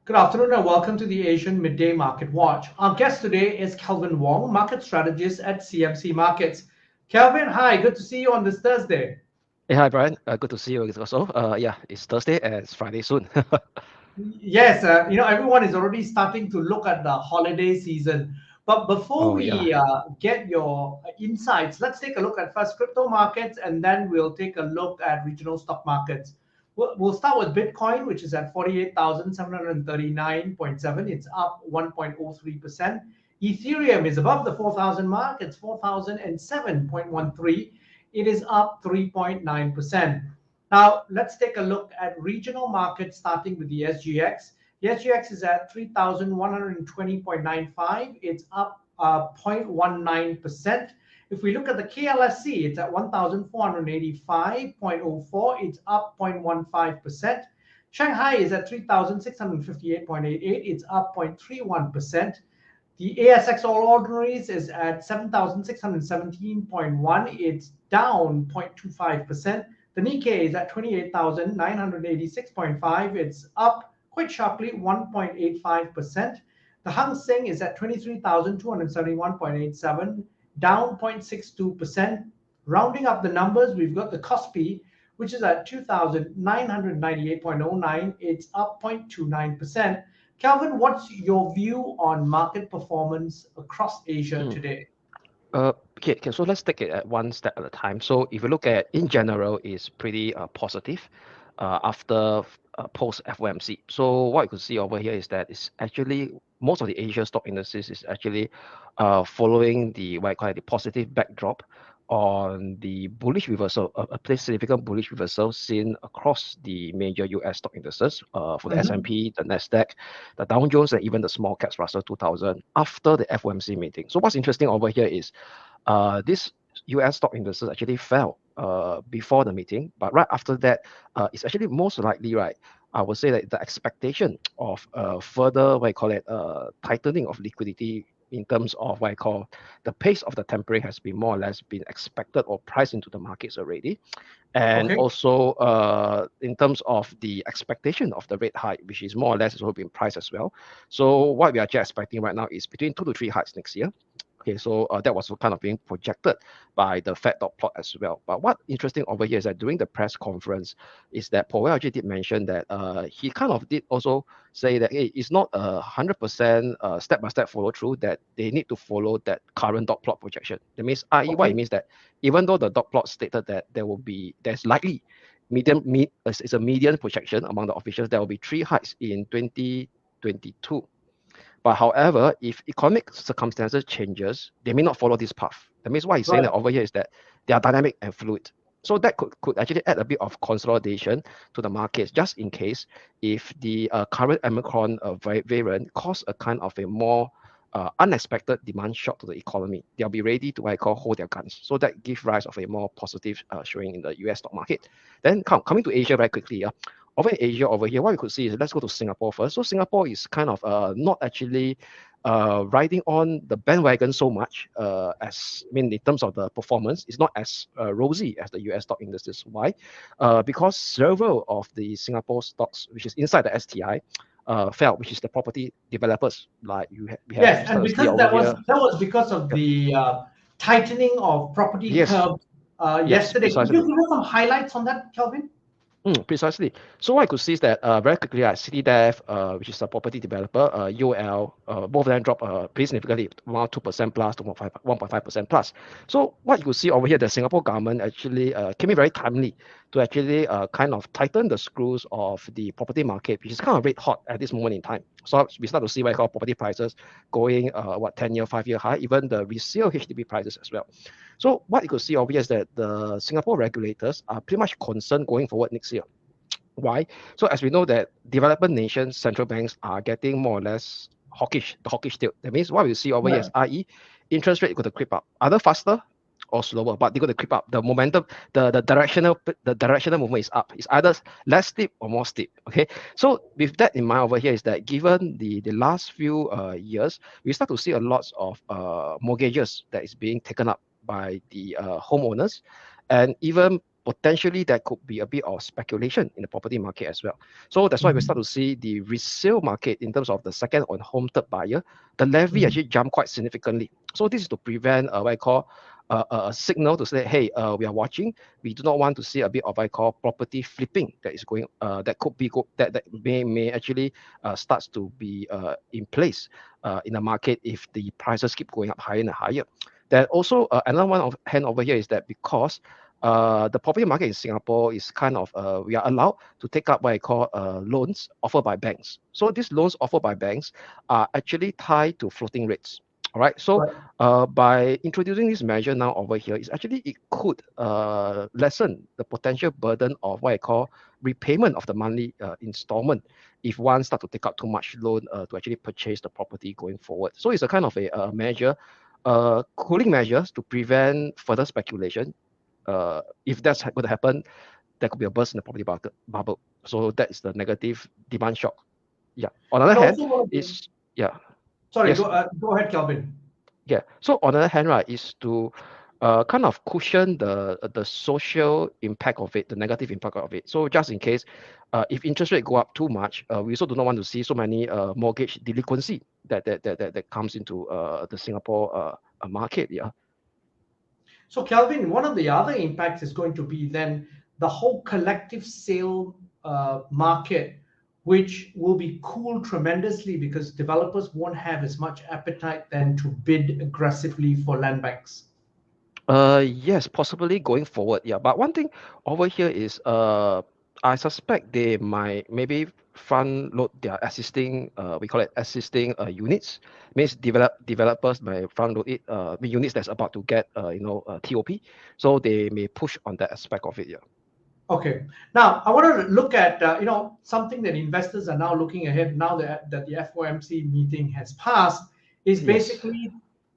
Good afternoon and welcome to the Asian Midday Marketwatch. Our guest today is Kelvin Wong, market strategist at CMC Markets. Kelvin, hi, good to see you on this Thursday. Hey, hi, Brian. Good to see you also. Yeah, it's Thursday and it's Friday soon. Yes, everyone is already starting to look at the holiday season. But before Oh, yeah. we get your insights, let's take a look at first crypto markets and then we'll take a look at regional stock markets. We'll start with Bitcoin, which is at 48,739.7. It's up 1.03%. Ethereum is above the 4,000 mark. It's 4,007.13. It is up 3.9%. Now, let's take a look at regional markets, starting with the SGX. The SGX is at 3,120.95. It's up 0.19%. If we look at the KLSC, it's at 1,485.04. It's up 0.15%. Shanghai is at 3,658.88. It's up 0.31%. The ASX All Ordinaries is at 7,617.1. It's down 0.25%. The Nikkei is at 28,986.5. It's up quite sharply 1.85%. The Hang Seng is at 23,271.87, down 0.62%. Rounding up the numbers, we've got the Kospi, which is at 2,998.09. It's up 0.29%. Kelvin, what's your view on market performance across Asia today? Okay, so let's take it at one step at a time. So if you look at in general, it's pretty positive after post FOMC. So what you could see over here is that it's actually most of the Asia stock indices is actually following the what I call it, the positive backdrop on the bullish reversal, a pretty significant bullish reversal seen across the major US stock indices for the S&P, the Nasdaq, the Dow Jones, and even the small caps Russell 2000 after the FOMC meeting. So what's interesting over here is this US stock indices actually fell before the meeting, but right after that, it's actually most likely, right, I would say that the expectation of further, what I call it, tightening of liquidity in terms of what I call the pace of the tapering has been more or less been expected or priced into the markets already. And also in terms of the expectation of the rate hike, which is more or less also been priced as well. So what we are just expecting right now is between 2 to 3 hikes next year. Okay, so that was kind of being projected by the Fed dot plot as well. But what interesting over here is that during the press conference is that Powell actually did mention that he kind of did also say that hey, it's not 100% step-by-step follow through, that they need to follow that current dot plot projection. That means, i.e., what it means that even though the dot plot stated that there's likely it's a median projection among the officials, there will be 3 hikes in 2022. But however, if economic circumstances changes, they may not follow this path. That means what he's saying that over here is that they are dynamic and fluid. So that could actually add a bit of consolidation to the markets, just in case if the current Omicron variant cause a kind of a more unexpected demand shock to the economy. They'll be ready to what I call hold their guns. So that gives rise of a more positive showing in the US stock market. Then coming to Asia very quickly. Over in Asia, over here, what we could see is, let's go to Singapore first. So Singapore is kind of not actually riding on the bandwagon so much in terms of the performance. It's not as rosy as the US stock indices. Why? Because several of the Singapore stocks, which is inside the STI, fell, which is the property developers. Like we have yes, and because that was because of the tightening of property curve yesterday. Could you give us some highlights on that, Kelvin? Precisely. So what I could see is that very quickly, CityDev, which is a property developer, UL, both of them dropped pretty significantly, around 2% plus to 1.5% plus. So what you could see over here, the Singapore government actually came in very timely to actually kind of tighten the screws of the property market, which is kind of red hot at this moment in time. So we start to see what I call property prices going 10-year, 5-year high, even the resale HDB prices as well. So what you could see over here is that the Singapore regulators are pretty much concerned going forward next year. Why? So as we know that developing nations, central banks are getting more or less hawkish, the hawkish tilt. That means what we see over here is, i.e., interest rate going to creep up, either faster or slower, but they're going to creep up. The momentum, the directional movement is up. It's either less steep or more steep. Okay. So with that in mind over here is that given the last few years, we start to see a lot of mortgages that is being taken up by the homeowners, and even potentially there could be a bit of speculation in the property market as well. So that's why we start to see the resale market in terms of the second or home third buyer, the levy actually jumped quite significantly. So this is to prevent what I call a signal to say, hey, we are watching. We do not want to see a bit of what I call property flipping that is going, that could be that may actually starts to be in place in the market if the prices keep going up higher and higher. Then also another one of hand over here is that because the property market in Singapore is kind of we are allowed to take up what I call loans offered by banks. So these loans offered by banks are actually tied to floating rates. All right. So by introducing this measure now over here, is actually it could lessen the potential burden of what I call repayment of the monthly installment if one start to take up too much loan to actually purchase the property going forward. So it's a kind of a measure, cooling measures to prevent further speculation. If that's going to happen, there could be a burst in the property bubble. So that is the negative demand shock. Yeah. On the other hand, is Sorry, yes. go ahead, Kelvin. Yeah. So on the other hand, right, is to kind of cushion the social impact of it, the negative impact of it. So just in case, if interest rate go up too much, we also do not want to see so many mortgage delinquency that comes into the Singapore market. Yeah. So Kelvin, one of the other impacts is going to be then the whole collective sale market, which will be cooled tremendously because developers won't have as much appetite then to bid aggressively for land banks. Yes, possibly going forward. Yeah, but one thing over here is I suspect they might maybe front load their existing we call it existing units. Means developers may front load it units that's about to get TOP. So they may push on that aspect of it. Yeah. Okay. Now I want to look at something that investors are now looking ahead now that the FOMC meeting has passed is basically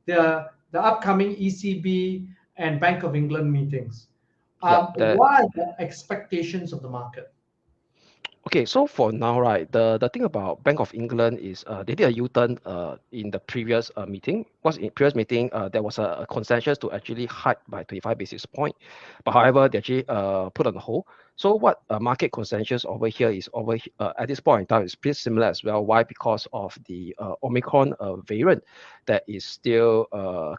the upcoming ECB and Bank of England meetings. What are the expectations of the market? Okay, so for now, right, the thing about Bank of England is they did a U-turn in the previous meeting. In previous meeting, there was a consensus to actually hike by 25 basis point, but however, they actually put on hold. So what market consensus over here is at this point in time is pretty similar as well. Why? Because of the Omicron variant that is still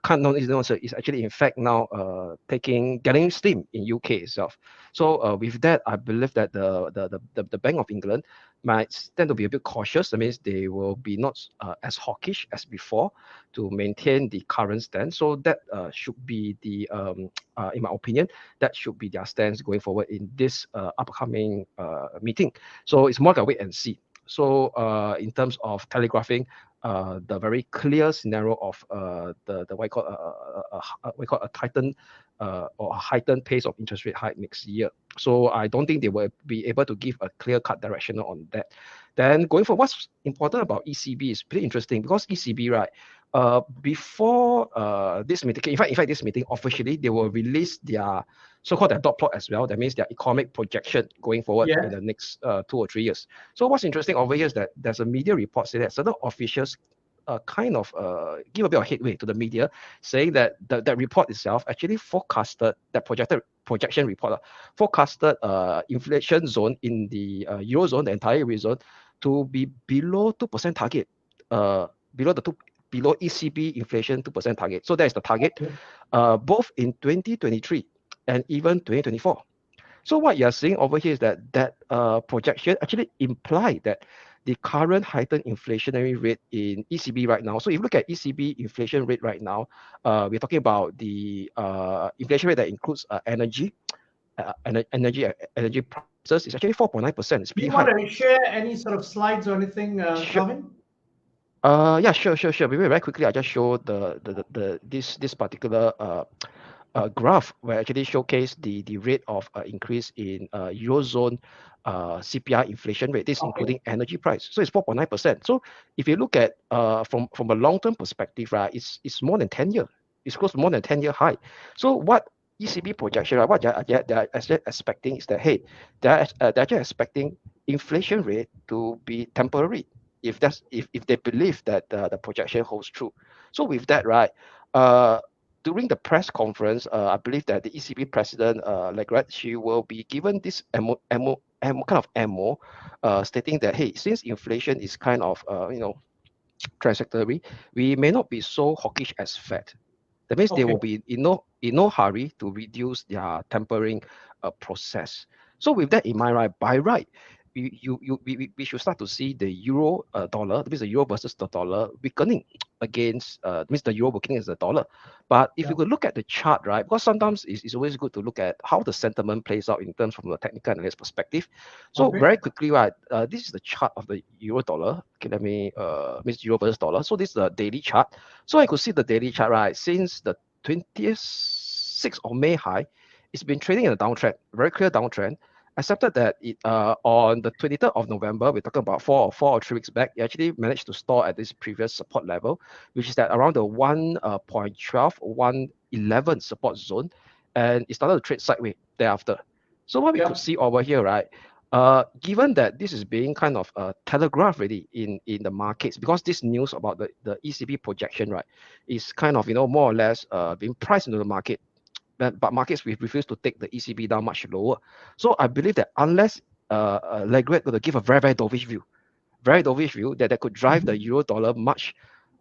is actually in fact now getting steam in UK itself. So with that, I believe that the Bank of England might tend to be a bit cautious. That means they will be not as hawkish as before to maintain the current stance. So that should be the, in my opinion, that should be their stance going forward in this upcoming meeting. So it's more like a wait and see. So in terms of telegraphing the very clear scenario of the what we call a tightened or a heightened pace of interest rate hike next year. So I don't think they will be able to give a clear-cut direction on that. Then going for what's important about ECB is pretty interesting because ECB, right, before this meeting, in fact, this meeting officially, they will release their so-called their dot plot as well. That means their economic projection going forward in the next 2 or 3 years. So what's interesting over here is that there's a media report saying that certain officials kind of give a bit of headway to the media, saying that that report itself actually forecasted that projection report forecasted inflation zone in the eurozone, the entire eurozone, to be below 2% target, below ECB inflation 2% target. So that is the target, both in 2023 and even 2024. So what you're seeing over here is that projection actually implied that the current heightened inflationary rate in ECB right now. So if you look at ECB inflation rate right now, we're talking about the inflation rate that includes energy prices is actually 4.9%. It's pretty high. Do you want to share any sort of slides or anything, Kelvin? Yeah, sure. Maybe very quickly, I just show this particular graph where I actually showcase the rate of increase in eurozone CPI inflation rate. This including energy price. So it's 4.9%. So if you look at from a long-term perspective, right, it's more than 10 years. It's close to more than 10-year high. So what ECB projection, right, what they're expecting is that, hey, they're actually expecting inflation rate to be temporary if they believe that the projection holds true. So with that, right, during the press conference, I believe that the ECB president, Lagarde, she will be given this ammo, stating that, hey, since inflation is kind of, transitory, we may not be so hawkish as Fed. That means they Okay. will be in no hurry to reduce their tapering process. So with that in mind, right, by right, we should start to see the euro dollar, that means the euro versus the dollar weakening against, means the euro weakening against the dollar. But if Yeah. you could look at the chart, right, because sometimes it's always good to look at how the sentiment plays out in terms from a technical analyst perspective. So Okay. very quickly, right, this is the chart of the euro dollar. Okay, let me means euro versus dollar. So this is the daily chart. So I could see the daily chart, right, since the 26th of May high, it's been trading in a downtrend, very clear downtrend. Accepted that it on the 23rd of November, we're talking about four or 3 weeks back, it actually managed to stall at this previous support level, which is at around the 1.12, 111 support zone, and it started to trade sideways thereafter. So what we Yeah. could see over here, right? Given that this is being kind of telegraphed already in the markets, because this news about the ECB projection, right, is kind of more or less being priced into the market, but markets we refuse to take the ECB down much lower. So I believe that unless Lagarde going to give a very dovish view that could drive the Mhm. euro dollar much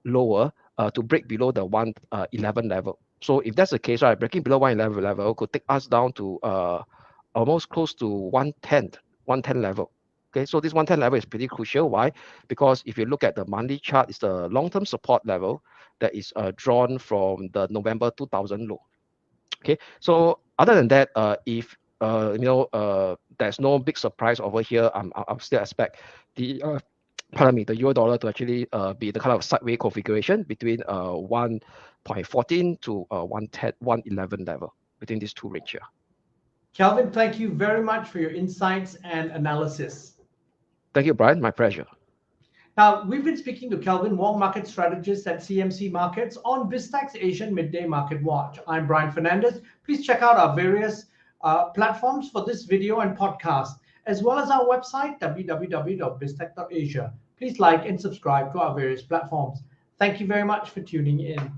lower to break below the 111 level. So if that's the case, right, breaking below 111 level could take us down to almost close to 110 level. Okay, so this 110 level is pretty crucial. Why? Because if you look at the monthly chart, it's the long-term support level that is drawn from the November 2000 low. Okay, so other than that, if there's no big surprise over here, I'll still expect the pardon me, the euro dollar to actually be the kind of sideways configuration between 1.14 to 110, 111 level between these two range here. Kelvin, thank you very much for your insights and analysis. Thank you, Brian. My pleasure. Now, we've been speaking to Kelvin, Wong, market strategist at CMC Markets on Biztech Asian Midday Market Watch. I'm Brian Fernandez. Please check out our various platforms for this video and podcast, as well as our website, www.biztech.asia. Please like and subscribe to our various platforms. Thank you very much for tuning in.